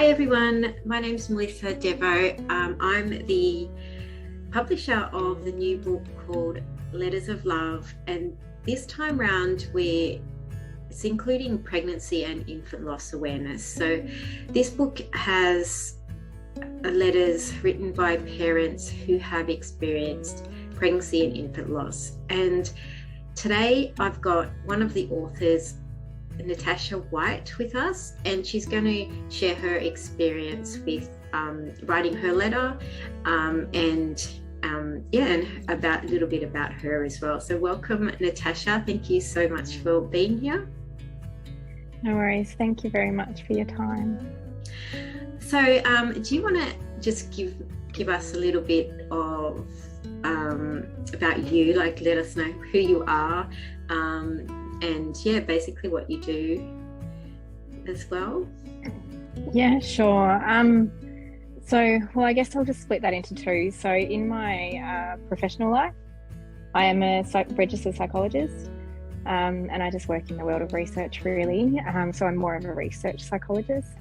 Hi everyone, my name's Melissa Devo. I'm the publisher of the new book called Letters of Love, and this time round it's including pregnancy and infant loss awareness. So this book has letters written by parents who have experienced pregnancy and infant loss. And today I've got one of the authors, Natasha White, with us, and she's going to share her experience with writing her letter and about a little bit about her as well. So welcome, Natasha. Thank you so much for being here. No worries. Thank you very much for your time. So do you want to just give us a little bit of about you, like let us know who you are, and basically what you do as well? Yeah, sure. I guess I'll just split that into two. So in my professional life, I am a registered psychologist, and I just work in the world of research, really. So I'm more of a research psychologist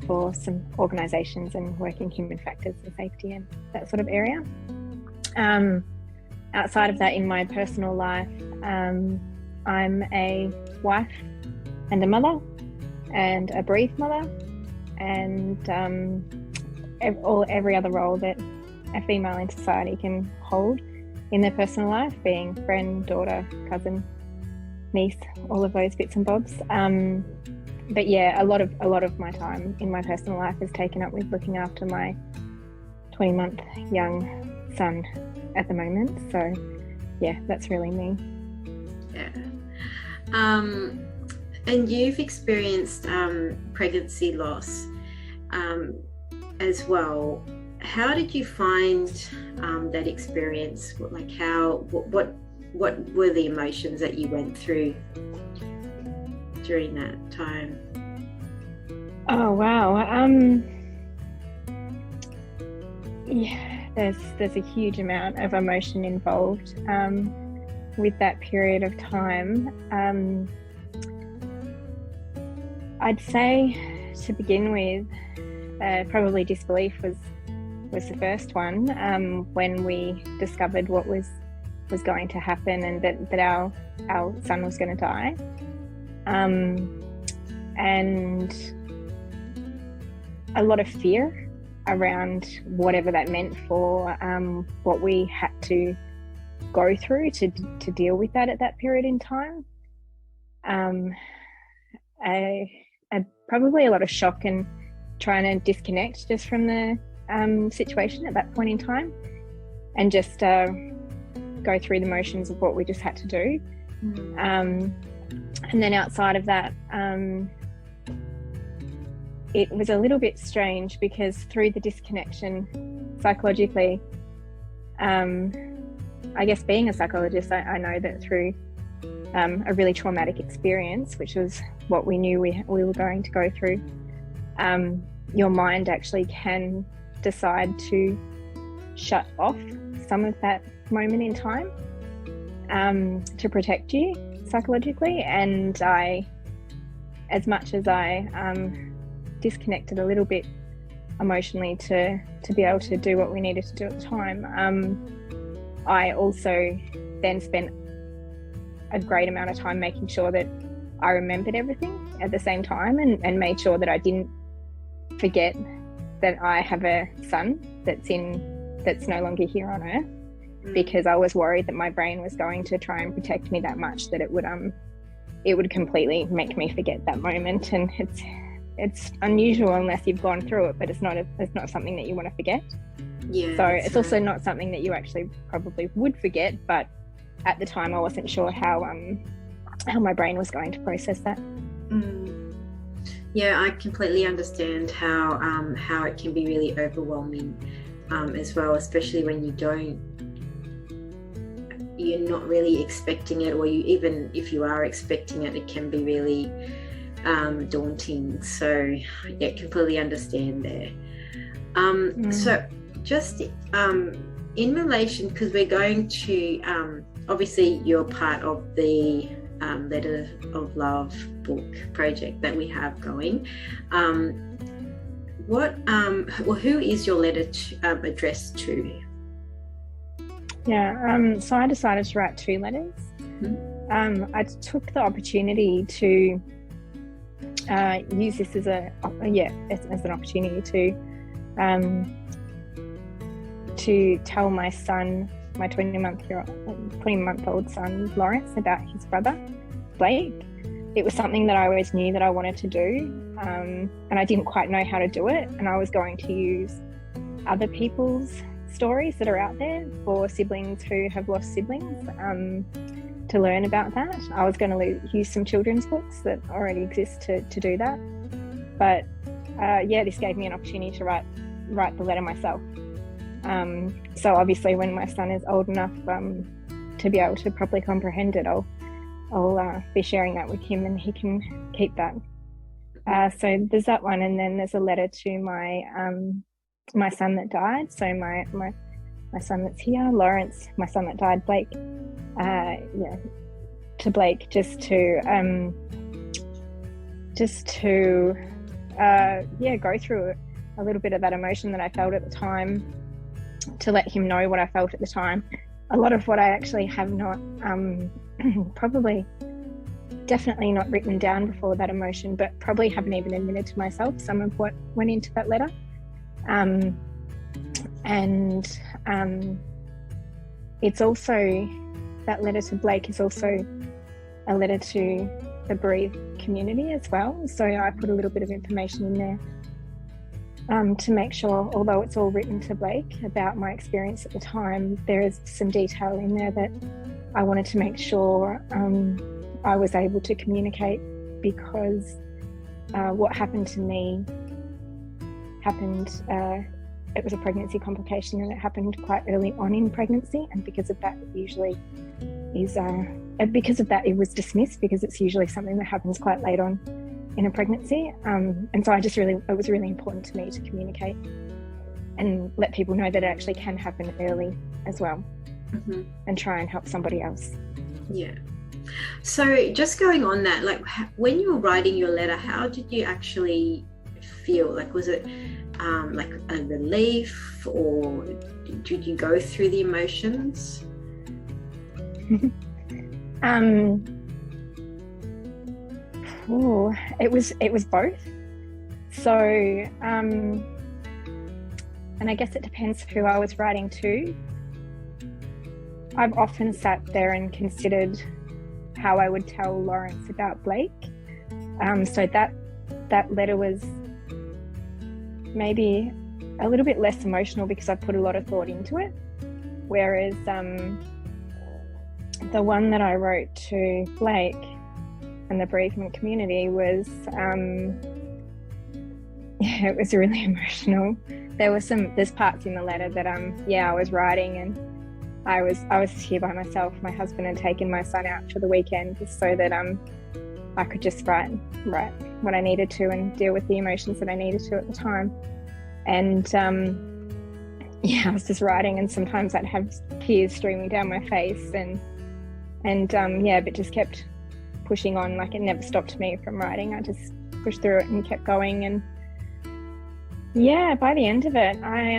for some organisations and work in human factors and safety and that sort of area. Outside of that, in my personal life, I'm a wife and a mother and a bereaved mother, and every other role that a female in society can hold in their personal life, being friend, daughter, cousin, niece, all of those bits and bobs. But yeah, a lot of my time in my personal life is taken up with looking after my 20-month young son at the moment. So yeah, that's really me. Yeah. And you've experienced pregnancy loss as well. How did you find that experience? Like what were the emotions that you went through during that time? Oh wow. Yeah, there's a huge amount of emotion involved with that period of time. I'd say, to begin with, probably disbelief was the first one, when we discovered what was going to happen and that our son was going to die, and a lot of fear around whatever that meant for what we had to go through to deal with that at that period in time. Probably a lot of shock and trying to disconnect just from the situation at that point in time, and just go through the motions of what we just had to do. And then outside of that, it was a little bit strange because through the disconnection psychologically, I guess being a psychologist, I know that through a really traumatic experience, which was what we knew we were going to go through, your mind actually can decide to shut off some of that moment in time to protect you psychologically. And as much as I disconnected a little bit emotionally to be able to do what we needed to do at the time, I also then spent a great amount of time making sure that I remembered everything at the same time, and made sure that I didn't forget that I have a son that's no longer here on earth, because I was worried that my brain was going to try and protect me that much that it would completely make me forget that moment. And it's unusual unless you've gone through it, but it's not something that you want to forget. Yeah. So it's also not something that you actually probably would forget, but at the time I wasn't sure how my brain was going to process that. Yeah, I completely understand how it can be really overwhelming as well, especially when you're not really expecting it, or even if you are expecting it, it can be really daunting. So yeah, completely understand there. So just in relation, because we're going to obviously you're part of the Letter of Love book project that we have going. who is your letter addressed to? Yeah, so I decided to write 2 letters. I took the opportunity to use this as an opportunity to tell my son, my 20-month-old son Lawrence, about his brother Blake. It was something that I always knew that I wanted to do, and I didn't quite know how to do it, and I was going to use other people's stories that are out there for siblings who have lost siblings to learn about that. I was going to use some children's books that already exist to do that, but this gave me an opportunity to write the letter myself. So obviously when my son is old enough to be able to properly comprehend it, I'll be sharing that with him and he can keep that. So there's that one, and then there's a letter to my son that died. So my son that's here, Lawrence, my son that died, Blake. To Blake, just to go through a little bit of that emotion that I felt at the time, to let him know what I felt at the time. A lot of what I actually have not definitely not written down before that emotion, but probably haven't even admitted to myself some of what went into that letter. It's also, that letter to Blake is also a letter to the bereaved community as well. So I put a little bit of information in there to make sure, although it's all written to Blake about my experience at the time, there is some detail in there that I wanted to make sure I was able to communicate, because what happened to me happened, it was a pregnancy complication, and it happened quite early on in pregnancy, and because of that it was dismissed, because it's usually something that happens quite late on in a pregnancy, and so it was really important to me to communicate and let people know that it actually can happen early as well, and try and help somebody else. Yeah. So just going on that, like when you were writing your letter, how did you actually feel? Like, was it like a relief, or did you go through the emotions? It was both. So, and I guess it depends who I was writing to. I've often sat there and considered how I would tell Lawrence about Blake. So that letter was maybe a little bit less emotional because I put a lot of thought into it. Whereas the one that I wrote to Blake and the bereavement community was, it was really emotional. There's parts in the letter that I was writing, and I was here by myself. My husband had taken my son out for the weekend just so that I could just write what I needed to and deal with the emotions that I needed to at the time. And I was just writing, and sometimes I'd have tears streaming down my face, but just kept pushing on. Like, it never stopped me from writing. I just pushed through it and kept going. And by the end of it, I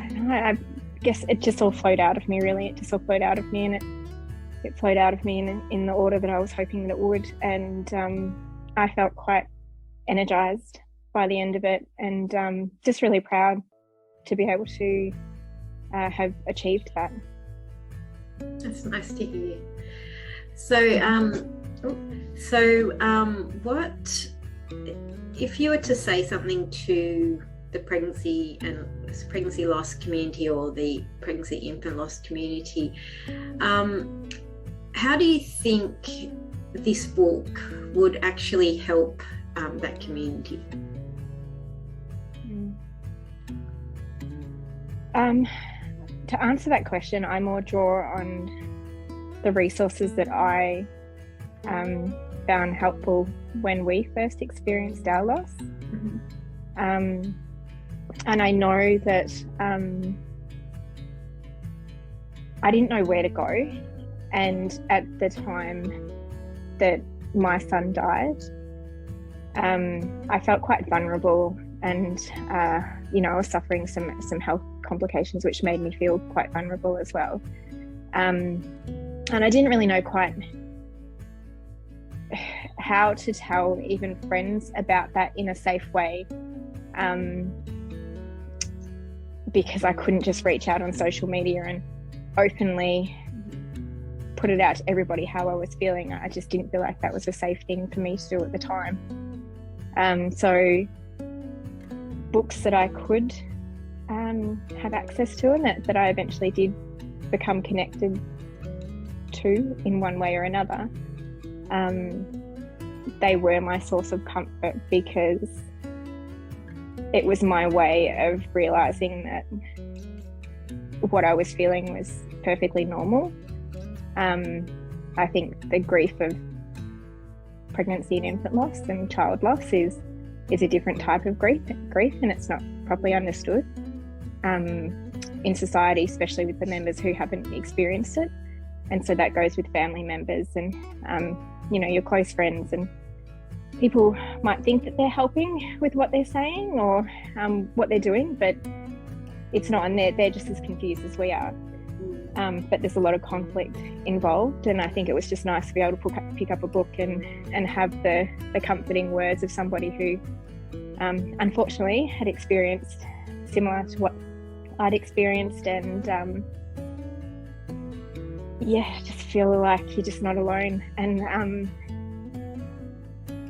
don't know, I guess it just all flowed out of me, really. It just all flowed out of me, and it flowed out of me in the order that I was hoping that it would. And I felt quite energized by the end of it, and just really proud to be able to have achieved that. That's nice to hear. So what if you were to say something to the pregnancy loss community, or the pregnancy infant loss community, how do you think this book would actually help that community? To answer that question, I more draw on the resources that I found helpful when we first experienced our loss. And I know that I didn't know where to go, and at the time that my son died, I felt quite vulnerable, and you know, I was suffering some health complications which made me feel quite vulnerable as well. And I didn't really know quite how to tell even friends about that in a safe way, because I couldn't just reach out on social media and openly put it out to everybody how I was feeling. I just didn't feel like that was a safe thing for me to do at the time. So books that I could have access to, and that I eventually did become connected to in one way or another, they were my source of comfort, because it was my way of realizing that what I was feeling was perfectly normal. I think the grief of pregnancy and infant loss and child loss is a different type of grief, and it's not properly understood in society, especially with the members who haven't experienced it. And so that goes with family members and you know, your close friends, and people might think that they're helping with what they're saying or what they're doing, but it's not, and they're just as confused as we are. But there's a lot of conflict involved, and I think it was just nice to be able to pick up a book and have the comforting words of somebody who unfortunately had experienced similar to what I'd experienced, and just feel like you're just not alone. And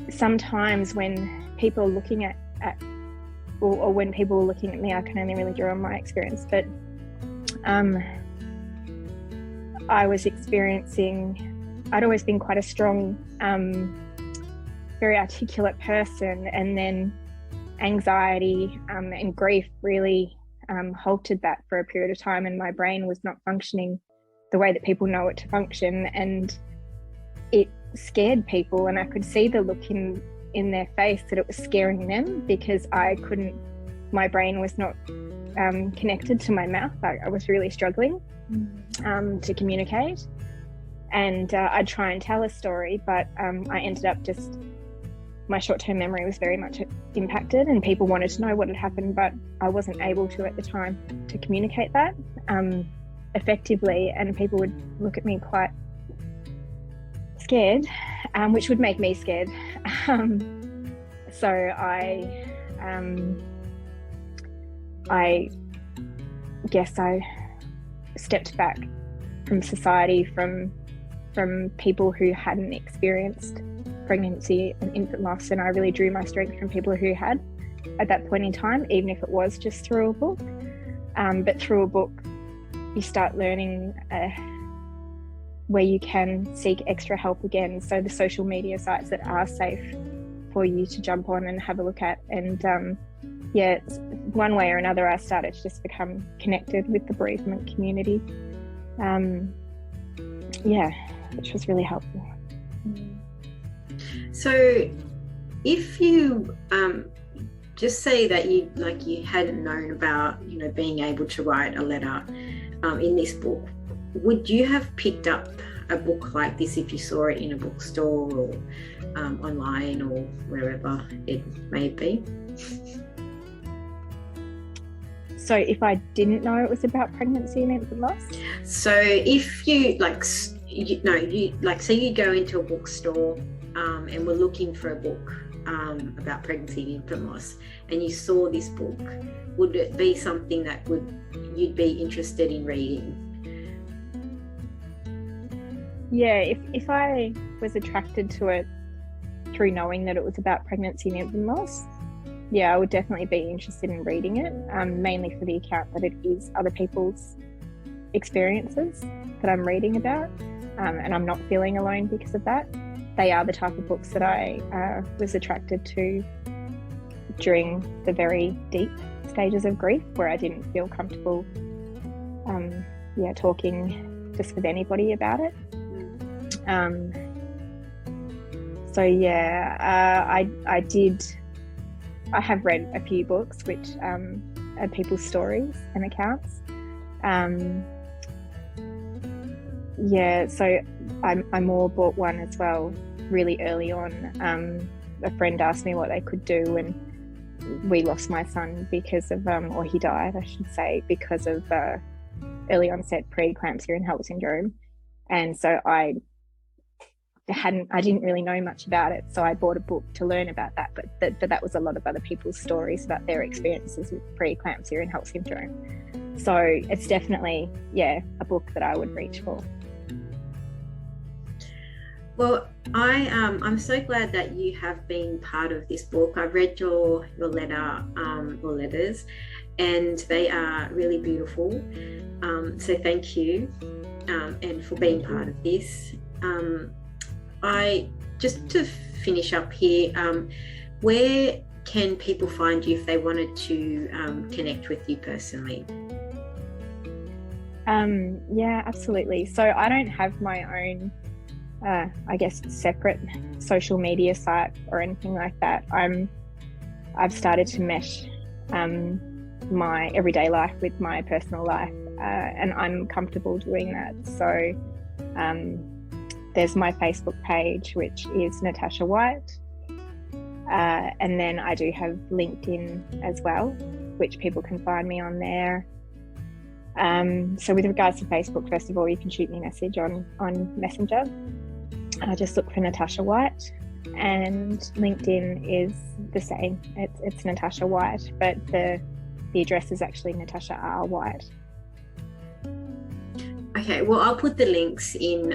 sometimes when people are looking at or when people are looking at me, I can only really draw on my experience, but I was experiencing, I'd always been quite a strong, very articulate person, and then anxiety and grief really halted that for a period of time, and my brain was not functioning the way that people know it to function, and it scared people, and I could see the look in their face that it was scaring them, because my brain was not connected to my mouth. I was really struggling to communicate, and I'd try and tell a story, but I ended up my short-term memory was very much impacted, and people wanted to know what had happened, but I wasn't able to at the time to communicate that effectively, and people would look at me quite scared, which would make me scared. So I guess I stepped back from society, from people who hadn't experienced pregnancy and infant loss, and I really drew my strength from people who had at that point in time, even if it was just through a book. But through a book, you start learning where you can seek extra help again. So the social media sites that are safe for you to jump on and have a look at. And one way or another, I started to just become connected with the bereavement community. Which was really helpful. So if you just say that you hadn't known about, you know, being able to write a letter in this book, would you have picked up a book like this if you saw it in a bookstore or online or wherever it may be? So if I didn't know it was about pregnancy and infant loss? So if you say you go into a bookstore and we're looking for a book about pregnancy and infant loss, and you saw this book, would it be something that you'd be interested in reading? Yeah, if I was attracted to it through knowing that it was about pregnancy and infant loss, I would definitely be interested in reading it, mainly for the account that it is other people's experiences that I'm reading about, and I'm not feeling alone because of that. They are the type of books that I was attracted to during the very deep stages of grief, where I didn't feel comfortable talking just with anybody about it. I have read a few books which are people's stories and accounts. So I more bought one as well really early on. A friend asked me what they could do, and we lost my son because of, or he died, I should say, because of early onset preeclampsia and HELLP syndrome. And so I didn't really know much about it, so I bought a book to learn about that, but that was a lot of other people's stories about their experiences with preeclampsia and HELLP syndrome. So it's definitely, a book that I would reach for. Well, I'm so glad that you have been part of this book. I've read your letter, or letters, and they are really beautiful. So thank you, and for being part of this. I just to finish up here, where can people find you if they wanted to connect with you personally? Yeah, absolutely. So I don't have my own, I guess, separate social media site or anything like that. I've started to mesh my everyday life with my personal life, and I'm comfortable doing that. So there's my Facebook page, which is Natasha White, and then I do have LinkedIn as well, which people can find me on there. So with regards to Facebook, first of all, you can shoot me a message on Messenger. Just look for Natasha White, and LinkedIn is the same. It's Natasha White, but the address is actually Natasha R. White. Okay, well, I'll put the links in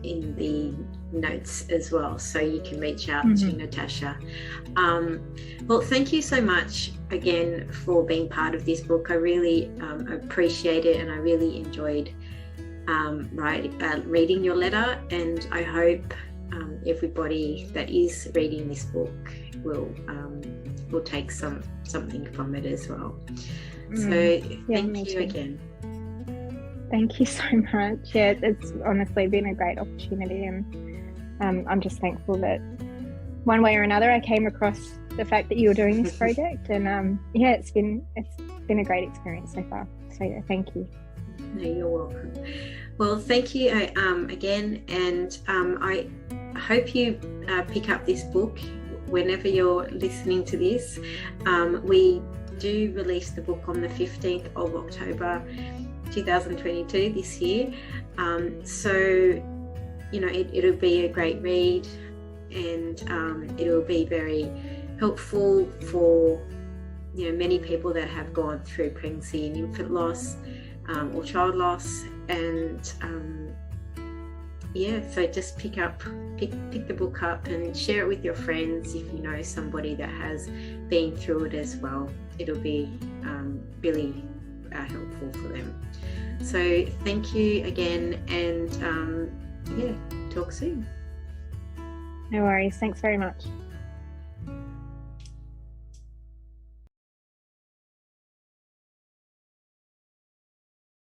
the notes as well, so you can reach out to Natasha. Well, thank you so much again for being part of this book. I really appreciate it, and I really enjoyed reading your letter, and I hope everybody that is reading this book will take something from it as well. So thank you again. Thank you so much. Yeah, it's honestly been a great opportunity, and I'm just thankful that one way or another I came across the fact that you were doing this project, and it's been a great experience so far. So yeah, thank you. No, you're welcome. Well, thank you again, and I hope you pick up this book whenever you're listening to this. We do release the book on the 15th of October 2022 this year, so it'll be a great read, and it'll be very helpful for many people that have gone through pregnancy and infant loss, or child loss, and so just pick the book up and share it with your friends if you know somebody that has been through it as well. It'll be really helpful for them. So thank you again, and talk soon. No worries. Thanks very much.